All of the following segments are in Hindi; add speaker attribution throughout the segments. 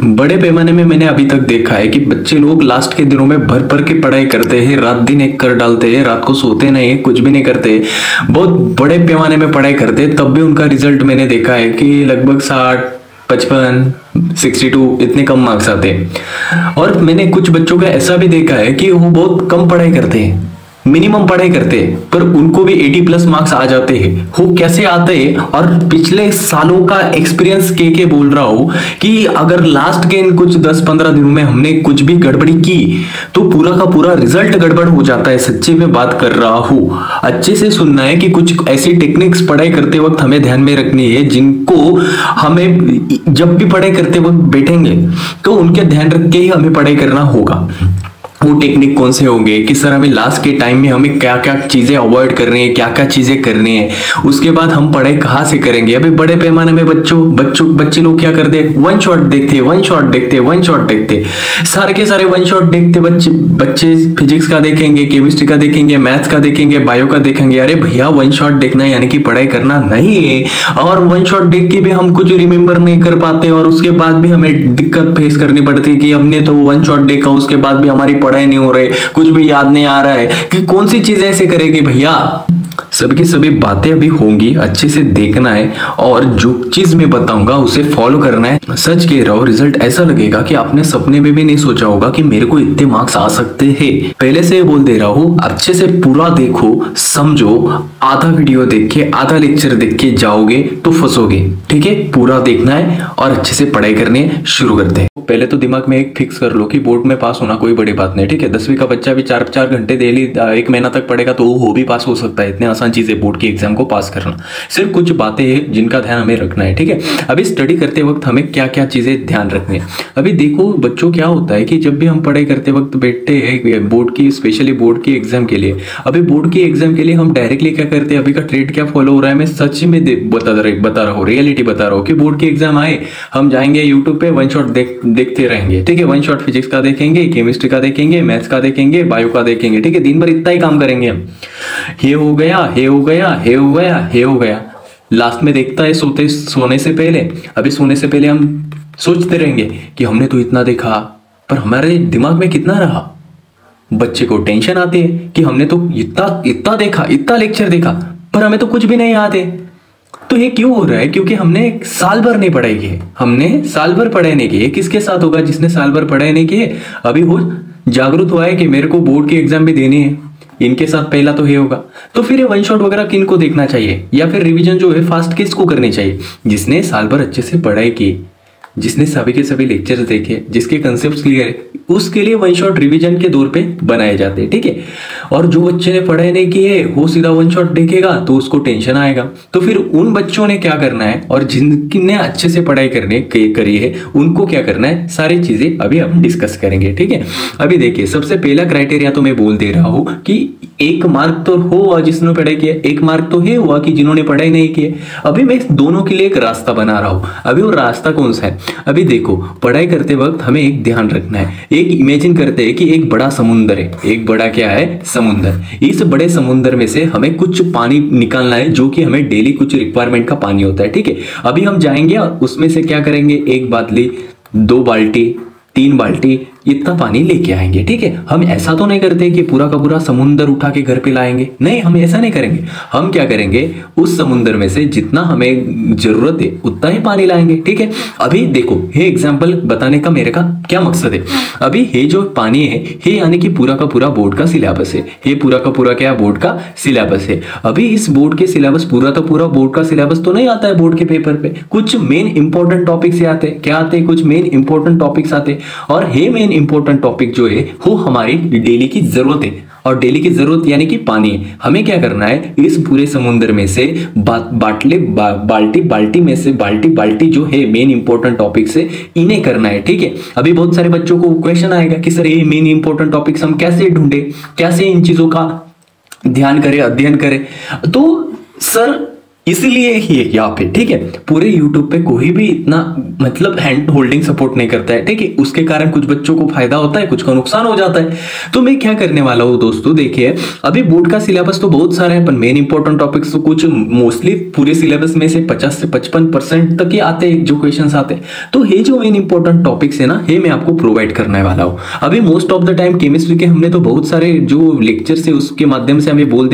Speaker 1: बड़े पैमाने में मैंने अभी तक देखा है कि बच्चे लोग लास्ट के दिनों में भर भर के पढ़ाई करते हैं, रात दिन एक कर डालते हैं, रात को सोते नहीं, कुछ भी नहीं करते, बहुत बड़े पैमाने में पढ़ाई करते हैं, तब भी उनका रिजल्ट मैंने देखा है कि लगभग 60, 55, 62 इतने कम मार्क्स आते हैं। और मैंने कुछ बच्चों का ऐसा भी देखा है कि वो बहुत कम पढ़ाई करते हैं, मिनिमम पढ़ाई करते हैं, पर उनको भी 80+ मार्क्स आ जाते हैं। वो कैसे आते हैं? और पिछले सालों का एक्सपीरियंस के बोल रहा हूं कि अगर लास्ट के इन कुछ 10-15 दिनों में हमने कुछ भी गड़बड़ी की तो पूरा का पूरा रिजल्ट गड़बड़ हो जाता है। सच्ची में बात कर रहा हूं, अच्छे से सुनना है कि कुछ ऐसी टेक्निक्स पढ़ाई करते वक्त हमें ध्यान में रखनी है, जिनको हमें जब भी पढ़ाई करते वक्त बैठेंगे तो उनके ध्यान रख के ही हमें पढ़ाई करना होगा। वो टेक्निक कौन से होंगे, किस तरह हमें लास्ट के टाइम में हमें क्या क्या चीजें अवॉइड करनी है, क्या क्या चीजें करनी है, उसके बाद हम पढ़ाई कहाँ से करेंगे। अभी बड़े पैमाने में बच्चे लोग क्या करते हैं, वन शॉट देखते, सारे के सारे वन शॉट देखते। बच्चे फिजिक्स का देखेंगे, केमिस्ट्री का देखेंगे, मैथ्स का देखेंगे, बायो का देखेंगे। अरे भैया, वन शॉट देखना यानी कि पढ़ाई करना नहीं है। और वन शॉट देख के भी हम कुछ रिमेम्बर नहीं कर पाते और उसके बाद भी हमें दिक्कत फेस करनी पड़ती है कि हमने तो वन शॉट देखा, उसके बाद भी हमारी पढ़ाई नहीं हो रही, कुछ भी याद नहीं आ रहा है कि कौन सी चीज ऐसे करेगी। भैया, सबकी सभी बातें अभी होंगी, अच्छे से देखना है और जो चीज मैं बताऊंगा उसे फॉलो करना है। सच कह रहा हूं, रिजल्ट ऐसा लगेगा कि आपने सपने में भी नहीं सोचा होगा कि मेरे को इतने मार्क्स आ सकते हैं। पहले से बोल दे रहा हूं, अच्छे से पूरा देखो, समझो। आधा वीडियो देख के, आधा लेक्चर देख के जाओगे तो फंसोगे। ठीक है, पूरा देखना है और अच्छे से पढ़ाई करनी शुरू करते हैं। पहले तो दिमाग में एक फिक्स कर लो कि बोर्ड में पास होना कोई बड़ी बात नहीं। ठीक है, 10वीं का बच्चा भी 4 घंटे डेली 1 महीना तक पढ़ेगा तो वो भी पास हो सकता है। इतने आसान चीज है बोर्ड की एग्जाम को पास करना। सिर्फ कुछ बातें हैं जिनका ध्यान हमें रखना है। ठीक है, अभी स्टडी करते वक्त हमें क्या क्या चीजें ध्यान रखनी है। अभी देखो बच्चों, क्या होता है कि जब भी हम पढ़ाई करते वक्त बैठते हैं बोर्ड की, स्पेशली बोर्ड की एग्जाम के लिए, अभी बोर्ड की एग्जाम के लिए हम डायरेक्टली क्या करते हैं, अभी का ट्रेंड क्या फॉलो हो रहा है, मैं सच में बता रहा हूँ, रियलिटी बता रहा हूँ कि बोर्ड की एग्जाम आए, हम जाएंगे यूट्यूब पे वन शॉट देखते रहेंगे। ठीक है, वन शॉट फिजिक्स का देखेंगे, केमिस्ट्री का देखेंगे, मैथ्स का देखेंगे, बायो का देखेंगे। ठीक है, दिन भर इतना ही काम करेंगे हम। ये हो गया, लास्ट में देखता है सोने से पहले हम सोचते रहेंगे कि हमने तो इतना देखा, पर हमारे दिमाग में कितना रहा। बच्चे को टेंशन आती है कि हमने तो इतना देखा, इतना लेक्चर देखा, पर हमें तो कुछ भी नहीं याद है। तो ये क्यों हो रहा है? क्योंकि हमने साल भर नहीं पढ़ाई की है, हमने साल भर पढ़ाई नहीं की है। किसके साथ होगा? जिसने साल भर पढ़ाई नहीं की है, अभी वो जागरूक हुआ है कि मेरे को बोर्ड की एग्जाम भी देनी है, इनके साथ पहला तो ये होगा। तो फिर ये वन शॉट वगैरह किन को देखना चाहिए, या फिर रिवीजन जो है फास्ट किसको करनी चाहिए? जिसने साल भर अच्छे से पढ़ाई की, जिसने सभी के सभी लेक्चर्स देखे, जिसके कंसेप्ट क्लियर है, उसके लिए वन शॉट रिवीजन के दौर पे बनाए जाते हैं। ठीक है, और जो बच्चे ने पढ़ाई नहीं की है वो सीधा वन शॉट देखेगा तो उसको टेंशन आएगा। तो फिर उन बच्चों ने क्या करना है, और जिनने अच्छे से पढ़ाई करी है उनको क्या करना है, सारी चीजें अभी हम डिस्कस करेंगे। ठीक है, अभी देखिए, सबसे पहला क्राइटेरिया तो मैं बोल दे रहा हूं कि 1 मार्क तो हो जिसने पढ़ाई किया, 1 मार्क तो है हुआ कि जिन्होंने पढ़ाई नहीं की है। अभी मैं दोनों के लिए एक रास्ता बना रहा हूं। अभी वो रास्ता कौन सा है? अभी देखो, पढ़ाई करते वक्त हमें एक ध्यान रखना है। एक इमेजिन करते हैं कि एक बड़ा समुंदर है, एक बड़ा क्या है, समुंदर। इस बड़े समुंदर में से हमें कुछ पानी निकालना है, जो कि हमें डेली कुछ रिक्वायरमेंट का पानी होता है। ठीक है, अभी हम जाएंगे और उसमें से क्या करेंगे, 1 बाल्टी, 2 बाल्टी, 3 बाल्टी, इतना पानी लेके आएंगे। ठीक है, हम ऐसा तो नहीं करते कि पूरा का पूरा समुंदर उठा के घर पे लाएंगे, नहीं, हम ऐसा नहीं करेंगे। हम क्या करेंगे, उस समुंदर में से जितना हमें जरूरत है उतना ही पानी लाएंगे। ठीक है, अभी देखो, ये एग्जाम्पल बताने का मेरे का क्या मकसद है। अभी ये जो पानी है, ये यानी कि पूरा का पूरा बोर्ड का सिलेबस है, ये पूरा का पूरा क्या बोर्ड का सिलेबस है। अभी इस बोर्ड के सिलेबस, पूरा तो पूरा बोर्ड का सिलेबस तो नहीं आता है बोर्ड के पेपर पे, कुछ मेन इंपॉर्टेंट टॉपिक्स आते हैं। क्या आते हैं? कुछ मेन इंपॉर्टेंट टॉपिक्स आते हैं, और ये मेन इंपॉर्टेंट टॉपिक जो है वो हमारी डेली की जरूरत है। और डेली की जरूरत यानी कि पानी है। हमें क्या करना है, इस पूरे समुद्र में से बाल्टी में से बाल्टी जो है मेन इंपॉर्टेंट टॉपिक से इन्हें करना है। ठीक है, अभी बहुत सारे बच्चों को क्वेश्चन आएगा कि सर ये मेन इंपॉर्टेंट टॉपिक्स हम कैसे ढूंढे, कैसे इन चीजों का ध्यान करें, अध्ययन करें। तो सर इसीलिए ये यहाँ पे ठीक है पूरे यूट्यूब पे कोई भी इतना मतलब हैंड होल्डिंग सपोर्ट नहीं करता है, ठीक है। उसके कारण कुछ बच्चों को फायदा होता है, कुछ का नुकसान हो जाता है। तो मैं क्या करने वाला हूँ दोस्तों, देखिए अभी बोर्ड का सिलेबस तो बहुत सारा है, पर मेन इंपॉर्टेंट टॉपिक्स तो कुछ मोस्टली पूरे सिलेबस में से 50 से 55% तक ही आते हैं जो क्वेश्चन आते हैं। तो ये जो मेन इंपॉर्टेंट टॉपिक्स है ना, ये मैं आपको प्रोवाइड करने वाला हूँ। अभी most of the time chemistry के हमने तो बहुत सारे जो लेक्चर्स है उसके माध्यम से हमें बोल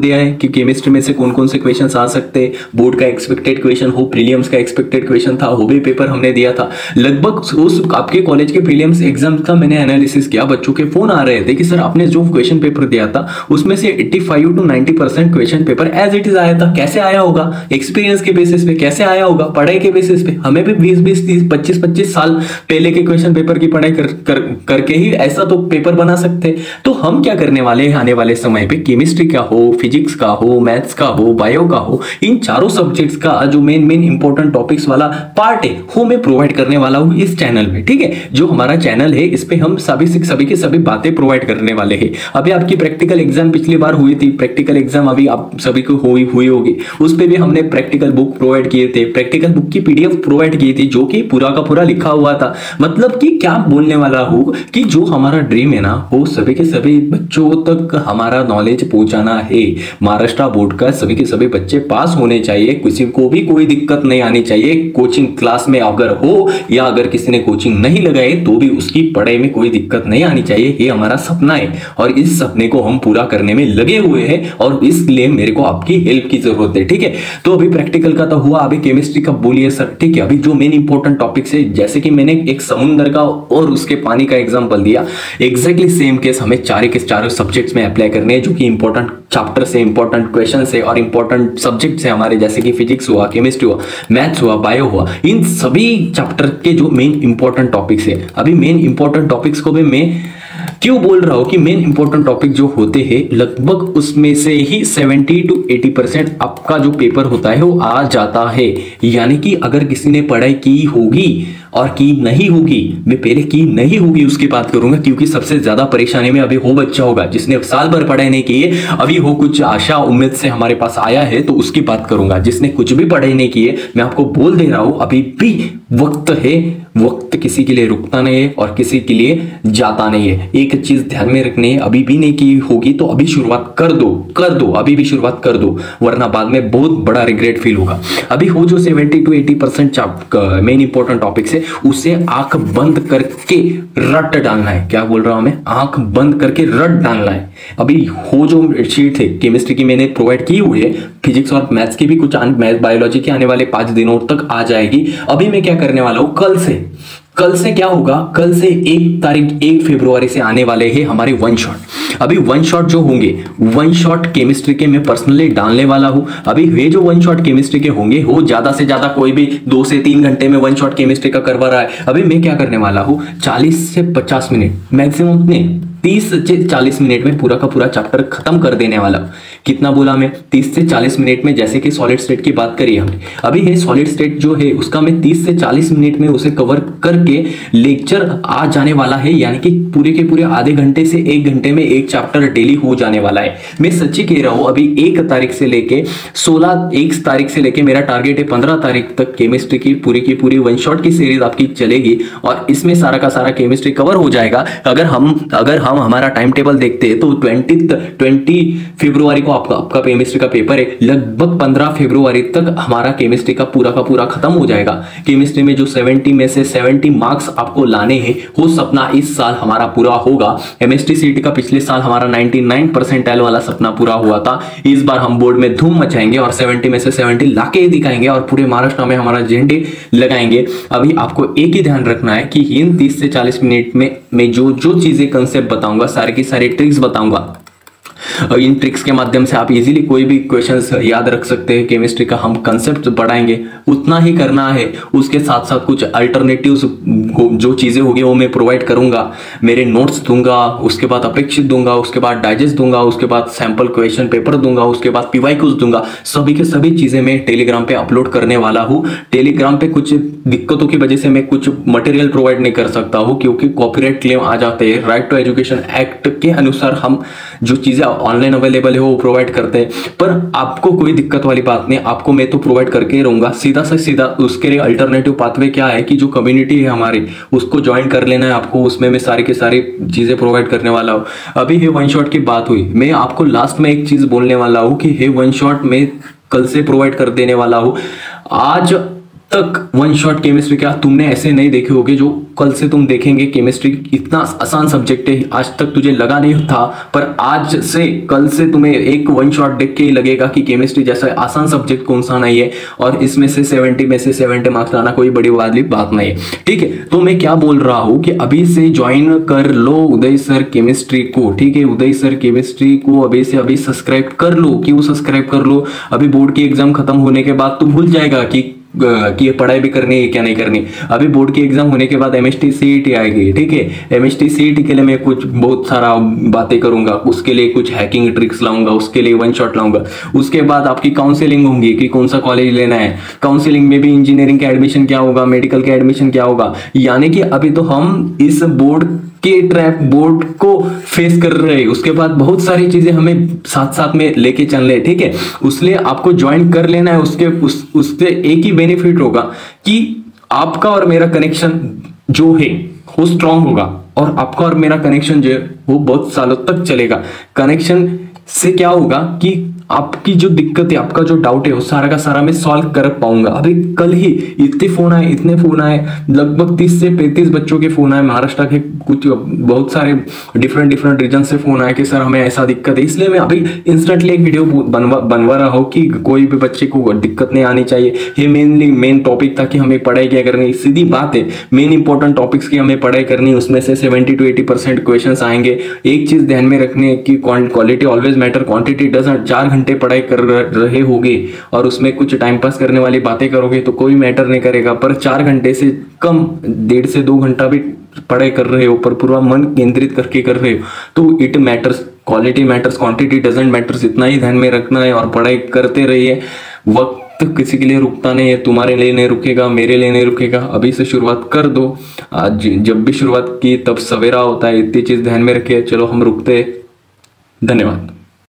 Speaker 1: दिया है कि केमिस्ट्री में से कौन कौन से क्वेश्चन आ सकते हैं, बोर्ड का एक्सपेक्टेड क्वेश्चन हो, प्रीलिम्स का एक्सपेक्टेड क्वेश्चन था, वो भी पेपर हमने दिया था। लगभग उस आपके कॉलेज के प्रीलिम्स एग्जाम का मैंने एनालिसिस किया, बच्चों के फोन आ रहे थे कि सर आपने जो क्वेश्चन पेपर दिया था उसमें से 85 to 90% question paper as it is आया था। कैसे आया होगा? एक्सपीरियंस के बेसिस पे। कैसे आया होगा? पढ़ाई के बेसिस पे। हमें भी 20-20, 30, 25-25 साल पहले के क्वेश्चन पेपर की पढ़ाई करके ही ऐसा तो पेपर बना सकते। तो हम क्या करने वाले हैं आने वाले समय पे, केमिस्ट्री का हो, फिजिक्स का हो, मैथ्स का हो, बायो का हो, इन चारों सब्जेक्ट्स का जो मेन इंपॉर्टेंट टॉपिक्स वाला पार्ट है वो मैं प्रोवाइड करने वाला हूं इस चैनल में, ठीक है। जो हमारा चैनल है इस पे हम सभी की सभी बातें प्रोवाइड करने वाले हैं। अभी आपकी प्रैक्टिकल एग्जाम पिछली बार हुई थी, प्रैक्टिकल एग्जाम अभी आप सभी को हुई होगी, उस पे भी हमने प्रैक्टिकल बुक प्रोवाइड किए थे, प्रैक्टिकल बुक की पीडीएफ प्रोवाइड की थी जो कि पूरा का पूरा लिखा हुआ था। मतलब कि क्या बोलने वाला हूं कि जो हमारा ड्रीम है ना वो सभी के सभी बच्चों तक हमारा नॉलेज पहुंचाना है। महाराष्ट्र बोर्ड का सभी के सभी बच्चे पास होने चाहिए, किसी को भी कोई दिक्कत नहीं आनी चाहिए। कोचिंग क्लास में अगर हो या अगर किसी ने कोचिंग नहीं लगाई तो भी उसकी पढ़ाई में कोई दिक्कत नहीं आनी चाहिए। ये हमारा सपना है और इस सपने को हम पूरा करने में लगे हुए हैं और इसलिए मेरे को आपकी हेल्प की जरूरत है, ठीक है। तो अभी प्रैक्टिकल का तो हुआ, अभी केमिस्ट्री का बोलिए सर, ठीक है। अभी जो मेन इंपॉर्टेंट टॉपिक्स है, जैसे कि मैंने एक समुद्र का और उसके पानी का एग्जांपल दिया, एग्जैक्टली सेम केस हमें चारों सब्जेक्ट्स में अप्लाई करने हैं, जो कि इंपॉर्टेंट चैप्टर से, इंपॉर्टेंट क्वेश्चन से और इंपॉर्टेंट सब्जेक्ट से हमारे, जैसे कि फिजिक्स हुआ, केमिस्ट्री हुआ, मैथ्स हुआ, बायो हुआ, इन सभी चैप्टर के जो मेन इंपॉर्टेंट टॉपिक्स है। अभी मेन इंपॉर्टेंट टॉपिक्स को भी मैं क्यों बोल रहा हूं कि मेन इंपॉर्टेंट टॉपिक जो होते हैं लगभग उसमें से ही 70 to 80% आपका जो पेपर होता है वो आ जाता है। यानी कि अगर किसी ने पढ़ाई की होगी और की नहीं होगी, मैं पहले की नहीं होगी उसकी बात करूंगा, क्योंकि सबसे ज्यादा परेशानी में अभी वो बच्चा होगा जिसने साल भर पढ़ाई नहीं की है, अभी वो कुछ आशा उम्मीद से हमारे पास आया है, तो उसकी बात करूंगा। जिसने कुछ भी पढ़ाई नहीं की है, मैं आपको बोल दे रहा हूं अभी भी वक्त है, वक्त किसी के लिए रुकता नहीं है और किसी के लिए जाता नहीं है। एक चीज ध्यान में रखनी है, अभी भी नहीं की होगी तो अभी शुरुआत कर दो, अभी भी शुरुआत कर दो, वरना बाद में बहुत बड़ा रिग्रेट फील होगा। अभी हो जो 70 to 80% मेन इंपॉर्टेंट टॉपिक्स है, उसे आंख बंद करके रट डालना है। क्या बोल रहा हूं मैं? आंख बंद करके रट डालना है। अभी हो जो शीट है केमिस्ट्री की मैंने प्रोवाइड की हुई है, फिजिक्स और मैथ्स की भी कुछ, बायोलॉजी की आने वाले 5 दिनों तक आ जाएगी। अभी मैं क्या करने वाला हूं, कल से क्या होगा, कल से 1 फरवरी से आने वाले हैं हमारे वन शॉट। अभी वन शॉट जो होंगे, वन शॉट केमिस्ट्री के मैं पर्सनली डालने वाला हूं। अभी ये जो वन शॉट केमिस्ट्री के होंगे वो ज्यादा से ज्यादा कोई भी 2 से 3 घंटे में वन शॉट केमिस्ट्री का करवा रहा है। अभी मैं क्या करने वाला हूं, 40 से 50 मिनट मैक्सिमम नहीं, 30 से 40 मिनट में पूरा का पूरा चैप्टर खत्म कर देने वाला हूं। कितना बोला मैं? 30 से 40 मिनट में। जैसे कि सॉलिड स्टेट की बात करिए हमने, अभी ये सॉलिड स्टेट जो है उसका मैं 30 से 40 मिनट में उसे कवर करके लेक्चर आ जाने वाला है। यानी कि पूरे के पूरे आधे घंटे से 1 घंटे में एक चैप्टर डेली हो जाने वाला है। मैं सच्ची कह रहा हूं, अभी 1 तारीख से लेके 1 तारीख से लेके मेरा टारगेट है 15 तारीख तक केमिस्ट्री की पूरी वन शॉट की सीरीज आपकी चलेगी और इसमें सारा का सारा केमिस्ट्री कवर हो जाएगा। अगर हम हमारा टाइम टेबल देखते हैं तो 20 फरवरी को आपका केमिस्ट्री का पेपर है। लगभग 15 फरवरी तक हमारा केमिस्ट्री का पूरा खत्म हो जाएगा। केमिस्ट्री में जो 70 में से 70 मार्क्स आपको लाने हैं, वो सपना इस साल हमारा पूरा होगा। एमएसटी सीटी का पिछले साल हमारा 99 परसेंटाइल वाला सपना पूरा हुआ था। इस बार हम बोर्ड में धूम मचाएंगे और 70 में से 70 लाके दिखाएंगे और पूरे महाराष्ट्र में हमारा झंडे लगाएंगे। अभी आपको एक ही ध्यान रखना है कि इन 30 से 40 मिनट में मैं जो चीजें कंसेप्ट बताऊंगा, सारी की सारी ट्रिक्स बताऊंगा। इन ट्रिक्स के माध्यम से आप इजीली कोई भी क्वेश्चंस याद रख सकते हैं। केमिस्ट्री का हम कंसेप्ट पढ़ाएंगे, उतना ही करना है। उसके साथ साथ कुछ अल्टरनेटिव्स जो चीजें होगी वो मैं प्रोवाइड करूंगा। मेरे नोट्स दूंगा, उसके बाद अपेक्षित दूंगा, उसके बाद डाइजेस्ट दूंगा, उसके बाद सैंपल क्वेश्चन पेपर दूंगा, उसके बाद पीवाईक्यूज दूंगा। सभी के सभी चीजें मैं टेलीग्राम पे अपलोड करने वाला हूँ। टेलीग्राम पे कुछ दिक्कतों की वजह से मैं कुछ मटेरियल प्रोवाइड नहीं कर सकता हूँ, क्योंकि कॉपीराइट क्लेम आ जाते हैं। राइट टू एजुकेशन एक्ट के अनुसार हम जो चीजें ऑनलाइन अवेलेबल है वो प्रोवाइड करते हैं, पर आपको कोई दिक्कत वाली बात नहीं, आपको मैं तो प्रोवाइड करके ही रहूंगा। सीधा से सीधा उसके लिए अल्टरनेटिव पाथवे क्या है कि जो कम्युनिटी है हमारी उसको ज्वाइन कर लेना है आपको, उसमें मैं सारी की सारी चीजें प्रोवाइड करने वाला हूँ। अभी हे वन शॉट की बात हुई, मैं आपको लास्ट में एक चीज बोलने वाला हूँ कि हे वन शॉट में कल से प्रोवाइड कर देने वाला हूँ। आज तक वन शॉट केमिस्ट्री क्या तुमने ऐसे नहीं देखे होगे जो कल से तुम देखेंगे। केमिस्ट्री इतना आसान सब्जेक्ट है, आज तक तुझे लगा नहीं था, पर आज से कल से तुम्हें एक वन शॉट देख के ही लगेगा कि केमिस्ट्री जैसा आसान सब्जेक्ट कौन सा नहीं है, और इसमें से 70 में से 70 मार्क्स लाना कोई बड़ी वाली बात नहीं है। ठीक है, तो मैं क्या बोल रहा हूं कि अभी से ज्वाइन कर लो उदय सर केमिस्ट्री को। ठीक है, उदय सर केमिस्ट्री को अभी से अभी सब्सक्राइब कर लो। क्यों सब्सक्राइब कर लो? अभी बोर्ड की एग्जाम खत्म होने के बाद तू भूल जाएगा कि ये पढ़ाई भी करनी है क्या नहीं करनी। अभी बोर्ड की एग्जाम होने के बाद एमएसटी सीईटी आएगी। ठीक है, एमएसटी सीईटी के लिए मैं कुछ बहुत सारा बातें करूंगा, उसके लिए कुछ हैकिंग ट्रिक्स लाऊंगा, उसके लिए वन शॉट लाऊंगा। उसके बाद आपकी काउंसलिंग होंगी कि कौन सा कॉलेज लेना है, काउंसलिंग में भी इंजीनियरिंग का एडमिशन क्या होगा, मेडिकल का एडमिशन क्या होगा। यानी कि अभी तो हम इस बोर्ड के ट्रैप बोर्ड को फेस कर रहे हैं, उसके बाद बहुत सारी चीजें हमें साथ साथ में लेके चल रहे हैं। ठीक है, उसलिए आपको ज्वाइन कर लेना है। उससे एक ही बेनिफिट होगा कि आपका और मेरा कनेक्शन जो है वो स्ट्रांग होगा, और आपका और मेरा कनेक्शन जो है वो बहुत सालों तक चलेगा। कनेक्शन से क्या होगा कि आपकी जो दिक्कत है, आपका जो डाउट है, वो सारा का सारा मैं सॉल्व कर पाऊंगा। अभी कल ही इतने फोन आए, लगभग 30 से 35 बच्चों के फोन आए, महाराष्ट्र के कुछ बहुत सारे डिफरेंट रीजन से फोन आए कि सर हमें ऐसा दिक्कत है। इसलिए मैं अभी इंस्टेंटली एक वीडियो बनवा रहा हूँ कि कोई भी बच्चे को दिक्कत नहीं आनी चाहिए। ये मेन टॉपिक था कि हमें पढ़ाई क्या करनी। सीधी बात है, मेन इंपॉर्टेंट टॉपिक्स की हमें पढ़ाई करनी, उसमें से 70 to 80% क्वेश्चन आएंगे। एक चीज ध्यान में रखनी है कि quality always matter, quantity doesn't. 4 घंटे पढ़ाई कर रहे होगे और उसमें कुछ टाइम पास करने वाली बातें करोगे तो कोई मैटर नहीं करेगा, पर 4 घंटे से कम 1.5 से 2 घंटा भी पढ़ाई कर रहे हो, पर पूरा मन केंद्रित करके कर रहे हो, तो it matters. Quality matters, quantity doesn't matters. इतना ही ध्यान में रखना है और पढ़ाई करते रहिए। वक्त किसी के लिए रुकता नहीं है, तुम्हारे लिए नहीं रुकेगा, मेरे लिए नहीं रुकेगा। अभी से शुरुआत कर दो। आज जब भी शुरुआत की तब सवेरा होता है, इतनी चीज ध्यान में रखिए। चलो हम रुकते हैं। धन्यवाद।